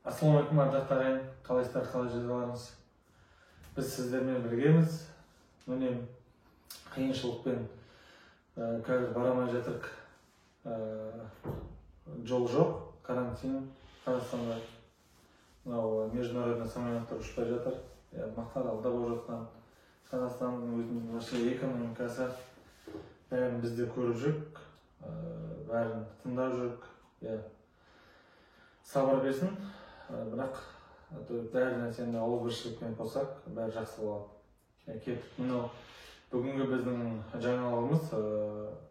Ассалаумағалейкум ардақтар ағайын, қалайсыздар, қалай жүрсіздер? Біз сіздермен біргеміз. Міне қиыншылықпен қазір бара алмай жатырық. Жол жоқ, карантин. Қазақстанда мынау международный самолеттер ұшпай жатыр. Мақтааралда болып жатқан Қазақстанның өзінің вообще экономикасы бәрін бізде көріп жүрік, бәрін тыңдап жүрік. Сабыр берсін, бірақ бәрі нәрсені ауыл біршілікпен қосақ, бәрі жақсы болады. Кеттік, мынау бүгінгі біздің жаңалығымыз,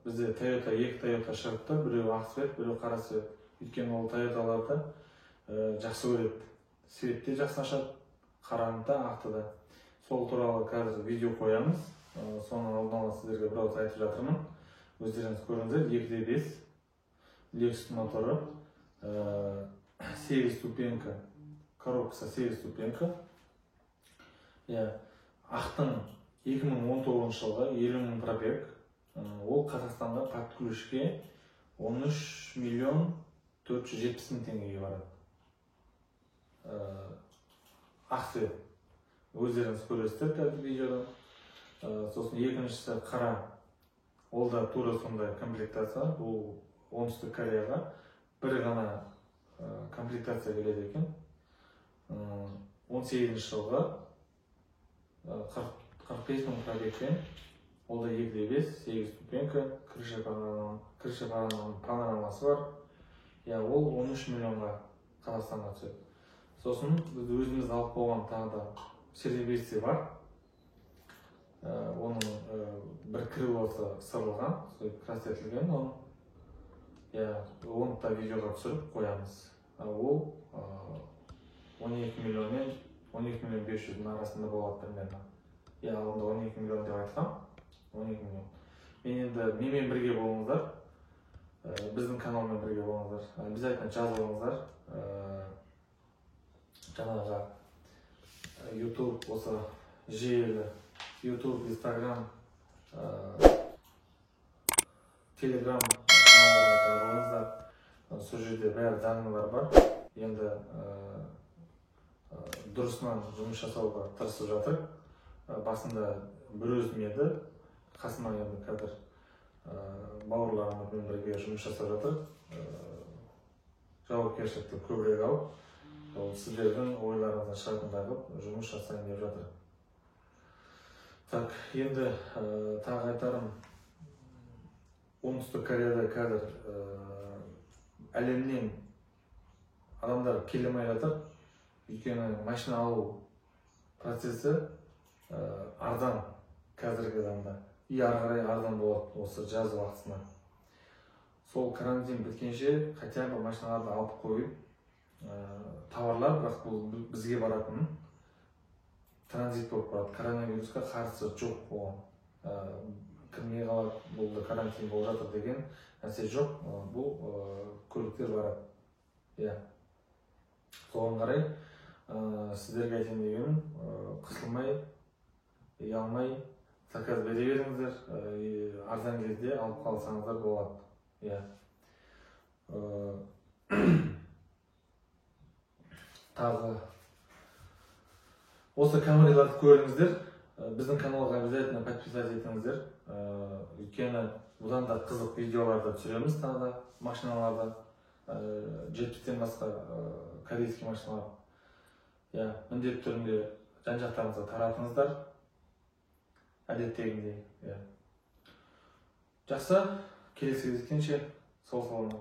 бізде екі Toyota шығыпты, біреу ақ свет, біреу қара свет. Өйткені ол Toyotаларды жақсы көреді. Светте жақсы ашады, қараны да, ақты да. Сол туралы қазір видео қоямыз. Соның алдын ала сіздерге біраз айтып жатырмын. Өздеріңіз көріңіздер, 2.5 Lexus моторы, 8 ступенька, коробкасы 8 ступенька. Ақтың 2019 жылғы 50 000 пробег. Ол Қазақстанға подключке 13 миллион 470 000 теңгеге барады. Ақ свет. Өздеріңіз көресіздер қазір видеода. Сосын екіншісі қара. Ол да тура сондай комплектация. Бұл оңтүстік Кореяға бір ғана комплектация келеді екен. 18 жылғы 45 000 пробегпен. Ол да 2.5, 8 ступенька, крыша панорамасы бар. Ол 13 миллионға Қазақстанға түседі. Сосын біз өзіміз алып болған тағы да сервисі бар. Оның бір крылосы сырылған, крас етілген. Оны да видеоға түсіріп қоямыз. Ол 12 миллион мен 12 миллион 500 арасында болады примерно. Алдында 12 миллион деп айтқам. 12 миллион. Менімен бірге болыңыздар. Біздің каналмен бірге болыңыздар. Обязательно жазылыңыздар. Жаңағы YouTube осы желі, YouTube, Instagram, Telegram каналдарына жазылыңыздар. Сол жерде бәрі заңнамалар бар. Енді дұрысынан жұмыс жасауға тырысып жатыр. Басында бір өзім еді, қасыма енді қазір бауырларыммен бірге жұмыс жасап жатыр. Жауапкершілікті көбірек алып, сіздердің ойларыңыздан шығатындай қылып жұмыс жасайын деп жатыр. Так, енді тағы айтарым, оңтүстік Кореяда қазір әлемнен адамдар келемей жатыр. Өйткені машина алу процесі арзан қазіргі адамда. Ары қарай арзан болады осы жаз уақытысына. Сол карантин біткенше хотя бы машиналарды алып қойып, тауарлар, бірақ бұл бізге баратын транзит болып барады. Коронавирусқа қарсы жоқ оған. Кірмей қалады, бұл карантин болып жатыр деген нәрсе жоқ. Бұл көліктер барады. Соған қарай сіздерге айтайын дегенім, қысылмай, ұялмай, заказ бере беріңіздер, арзан кезде алып қалсаңыздар болады. Тағы осы камераларды көріңіздер, біздің каналға обязательно подписать етіңіздер. Өйткені бұдан да қызық видеоларды түсіреміз, тағы да машиналарды, 70-тен басқа корейский машиналар. Міндетті түрінде жан-жақтарыңызға таратыңыздар, әдеттегіндей. Жақсы, келесі кездескенше сау саламат.